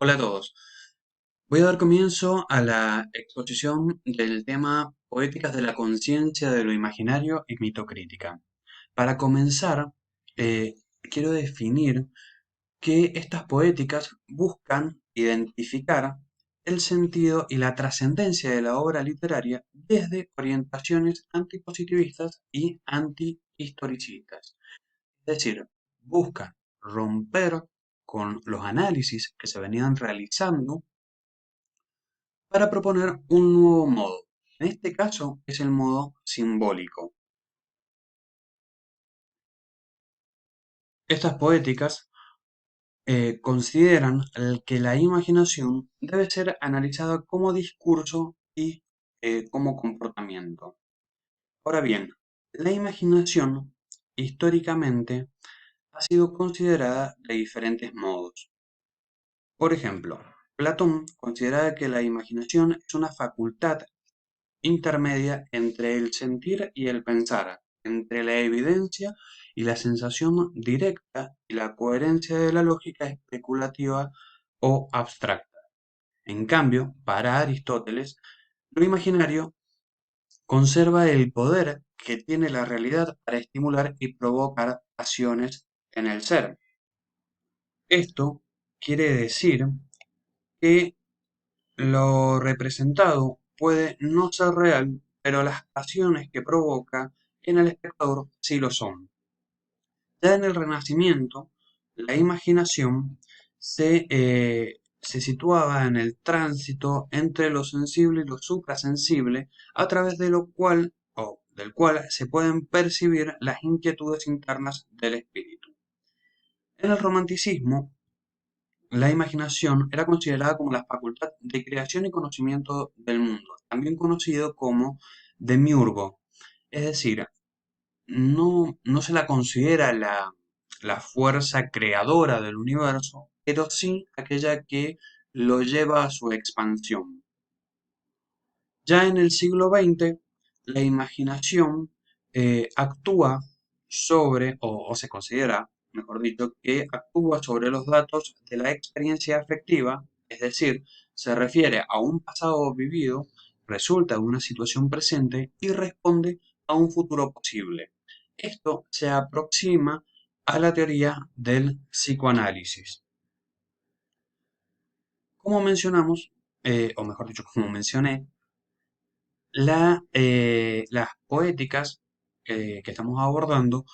Hola a todos. Voy a dar comienzo a la exposición del tema Poéticas de la conciencia de lo imaginario y mitocrítica. Para comenzar, quiero definir que estas poéticas buscan identificar el sentido y la trascendencia de la obra literaria desde orientaciones antipositivistas y antihistoricistas. Es decir, buscan romper con los análisis que se venían realizando para proponer un nuevo modo. En este caso es el modo simbólico. Estas poéticas consideran que la imaginación debe ser analizada como discurso y como comportamiento. Ahora bien, la imaginación históricamente ha sido considerada de diferentes modos. Por ejemplo, Platón consideraba que la imaginación es una facultad intermedia entre el sentir y el pensar, entre la evidencia y la sensación directa y la coherencia de la lógica especulativa o abstracta. En cambio, para Aristóteles, lo imaginario conserva el poder que tiene la realidad para estimular y provocar pasiones en el ser. Esto quiere decir que lo representado puede no ser real, pero las pasiones que provoca en el espectador sí lo son. Ya en el Renacimiento, la imaginación se situaba en el tránsito entre lo sensible y lo suprasensible, a través de lo cual o del cual se pueden percibir las inquietudes internas del espíritu. En el romanticismo, la imaginación era considerada como la facultad de creación y conocimiento del mundo, también conocido como demiurgo. Es decir, no se la considera la fuerza creadora del universo, pero sí aquella que lo lleva a su expansión. Ya en el siglo XX, la imaginación actúa sobre, o se considera, mejor dicho, que actúa sobre los datos de la experiencia afectiva, es decir, se refiere a un pasado vivido, resulta de una situación presente y responde a un futuro posible. Esto se aproxima a la teoría del psicoanálisis. Como mencionamos, o mejor dicho, como mencioné, las poéticas que estamos abordando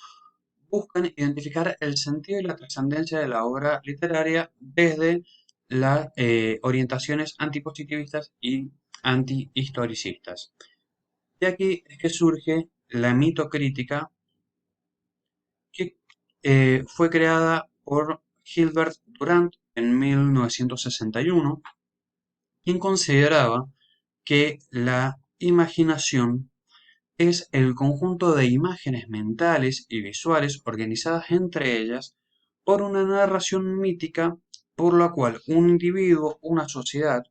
buscan identificar el sentido y la trascendencia de la obra literaria desde las orientaciones antipositivistas y antihistoricistas. De aquí es que surge la mitocrítica que fue creada por Gilbert Durant en 1961, quien consideraba que la imaginación es el conjunto de imágenes mentales y visuales organizadas entre ellas por una narración mítica por la cual un individuo, una sociedad,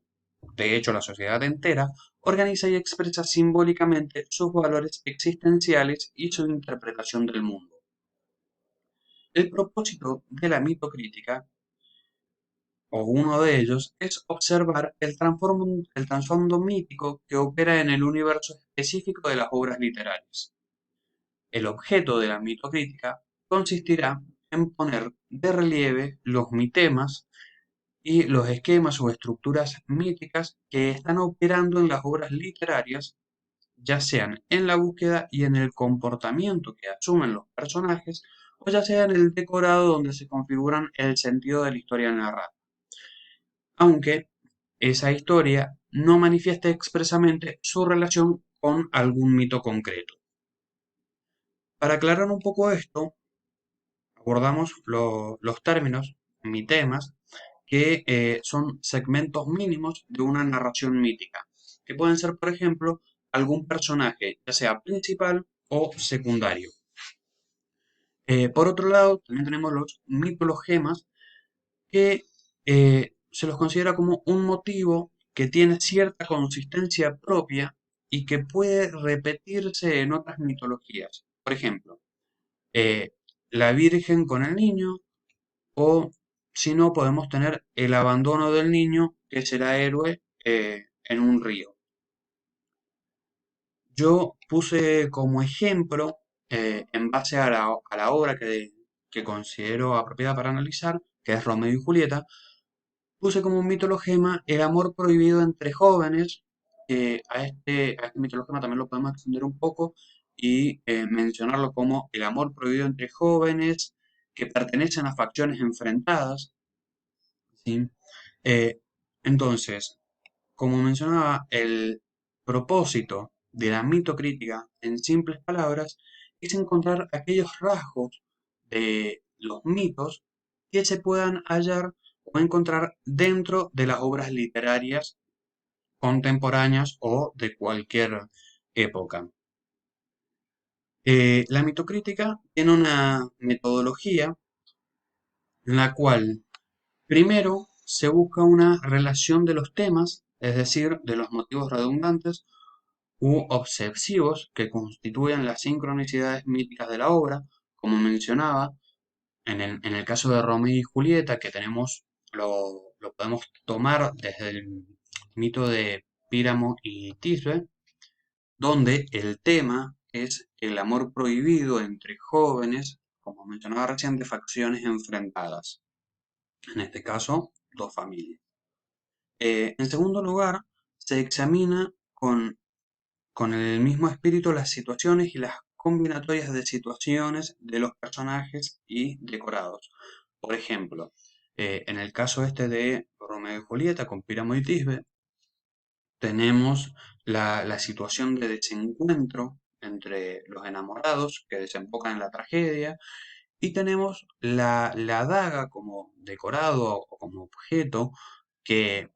de hecho la sociedad entera, organiza y expresa simbólicamente sus valores existenciales y su interpretación del mundo. El propósito de la mitocrítica, o uno de ellos, es observar el trasfondo mítico que opera en el universo específico de las obras literarias. El objeto de la mitocrítica consistirá en poner de relieve los mitemas y los esquemas o estructuras míticas que están operando en las obras literarias, ya sean en la búsqueda y en el comportamiento que asumen los personajes, o ya sea en el decorado donde se configuran el sentido de la historia narrada, aunque esa historia no manifieste expresamente su relación con algún mito concreto. Para aclarar un poco esto, abordamos los términos mitemas, que son segmentos mínimos de una narración mítica, que pueden ser, por ejemplo, algún personaje, ya sea principal o secundario. Por otro lado, también tenemos los mitologemas, que se los considera como un motivo que tiene cierta consistencia propia y que puede repetirse en otras mitologías. Por ejemplo, eh, la Virgen con el niño o si no podemos tener el abandono del niño que será héroe en un río. Yo puse como ejemplo, en base a la obra que considero apropiada para analizar, que es Romeo y Julieta, puse como un mitologema el amor prohibido entre jóvenes. A este mitologema también lo podemos extender un poco y mencionarlo como el amor prohibido entre jóvenes que pertenecen a facciones enfrentadas, ¿sí? Eh, entonces, como mencionaba, el propósito de la mitocrítica, en simples palabras, es encontrar aquellos rasgos de los mitos que se puedan hallar o encontrar dentro de las obras literarias contemporáneas o de cualquier época. La mitocrítica tiene una metodología en la cual primero se busca una relación de los temas, es decir, de los motivos redundantes u obsesivos que constituyen las sincronicidades míticas de la obra, como mencionaba, en el caso de Romeo y Julieta, que tenemos, lo podemos tomar desde el mito de Píramo y Tisbe, donde el tema es el amor prohibido entre jóvenes, como mencionaba recién, de facciones enfrentadas, en este caso, dos familias. En segundo lugar, se examina con el mismo espíritu las situaciones y las combinatorias de situaciones de los personajes y decorados. Por ejemplo, en el caso este de Romeo y Julieta con Píramo y Tisbe, tenemos la situación de desencuentro entre los enamorados que desembocan en la tragedia y tenemos la daga como decorado o como objeto que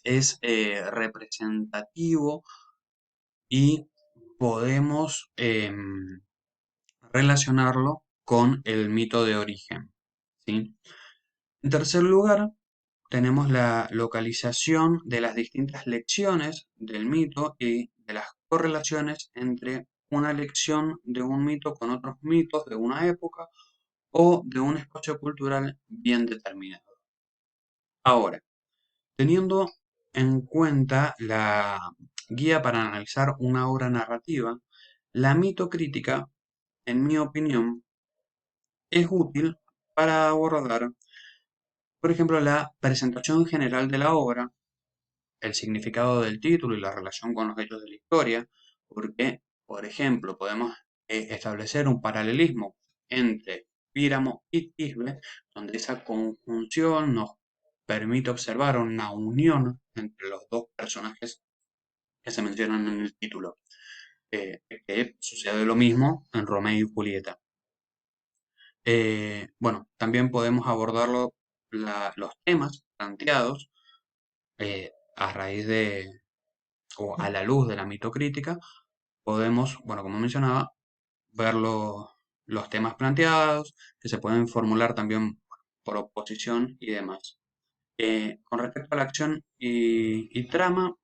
es representativo y podemos relacionarlo con el mito de origen, ¿sí? En tercer lugar, tenemos la localización de las distintas lecciones del mito y de las correlaciones entre una lección de un mito con otros mitos de una época o de un espacio cultural bien determinado. Ahora, teniendo en cuenta la guía para analizar una obra narrativa, la mitocrítica, en mi opinión, es útil para abordar, por ejemplo, la presentación general de la obra, el significado del título y la relación con los hechos de la historia, porque, por ejemplo, podemos establecer un paralelismo entre Píramo y Tisbe, donde esa conjunción nos permite observar una unión entre los dos personajes que se mencionan en el título, que sucede lo mismo en Romeo y Julieta. Bueno, también podemos abordarlo, los temas planteados a raíz de, o a la luz de la mitocrítica, podemos, bueno, como mencionaba, ver los temas planteados, que se pueden formular también por oposición y demás. Con respecto a la acción y trama,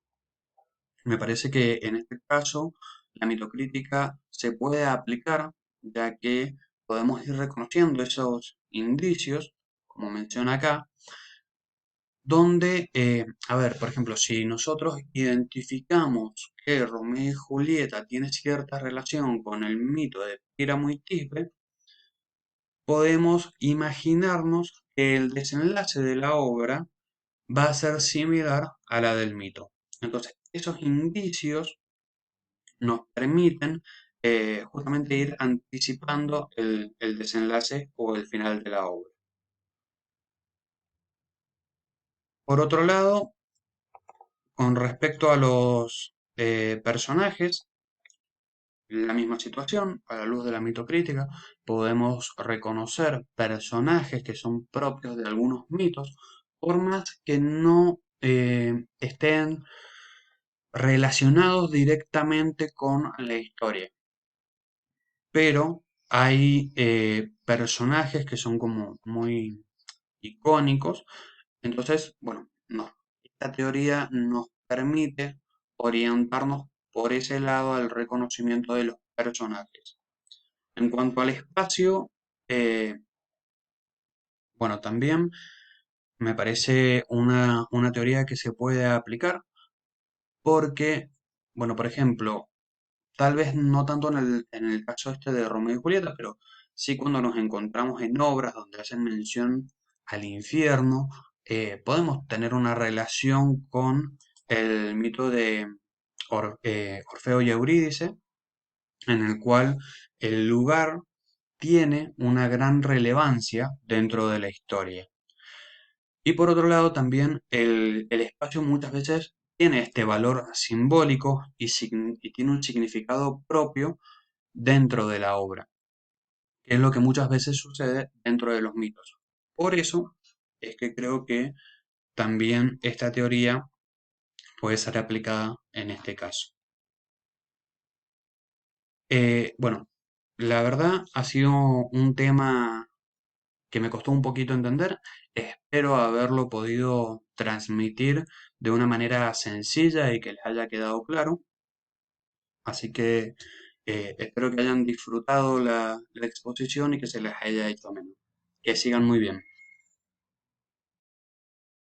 me parece que en este caso la mitocrítica se puede aplicar, ya que podemos ir reconociendo esos indicios, como menciona acá, donde, a ver, por ejemplo, si nosotros identificamos que Romeo y Julieta tiene cierta relación con el mito de Píramo y Tisbe, podemos imaginarnos que el desenlace de la obra va a ser similar a la del mito. Entonces, esos indicios nos permiten justamente ir anticipando el desenlace o el final de la obra. Por otro lado, con respecto a los personajes, la misma situación, a la luz de la mitocrítica, podemos reconocer personajes que son propios de algunos mitos, por más que no estén relacionados directamente con la historia. Pero hay personajes que son como muy icónicos. Entonces, bueno, no. Esta teoría nos permite orientarnos por ese lado al reconocimiento de los personajes. En cuanto al espacio, bueno, también Me parece una teoría que se puede aplicar porque, bueno, por ejemplo, tal vez no tanto en el caso este de Romeo y Julieta, pero sí cuando nos encontramos en obras donde hacen mención al infierno, podemos tener una relación con el mito de Orfeo y Eurídice, en el cual el lugar tiene una gran relevancia dentro de la historia. Y por otro lado, también el espacio muchas veces tiene este valor simbólico y tiene un significado propio dentro de la obra, que es lo que muchas veces sucede dentro de los mitos. Por eso es que creo que también esta teoría puede ser aplicada en este caso. Bueno, la verdad ha sido un tema que me costó un poquito entender. Espero haberlo podido transmitir de una manera sencilla y que les haya quedado claro. Así que espero que hayan disfrutado la exposición y que se les haya hecho ameno. Que sigan muy bien.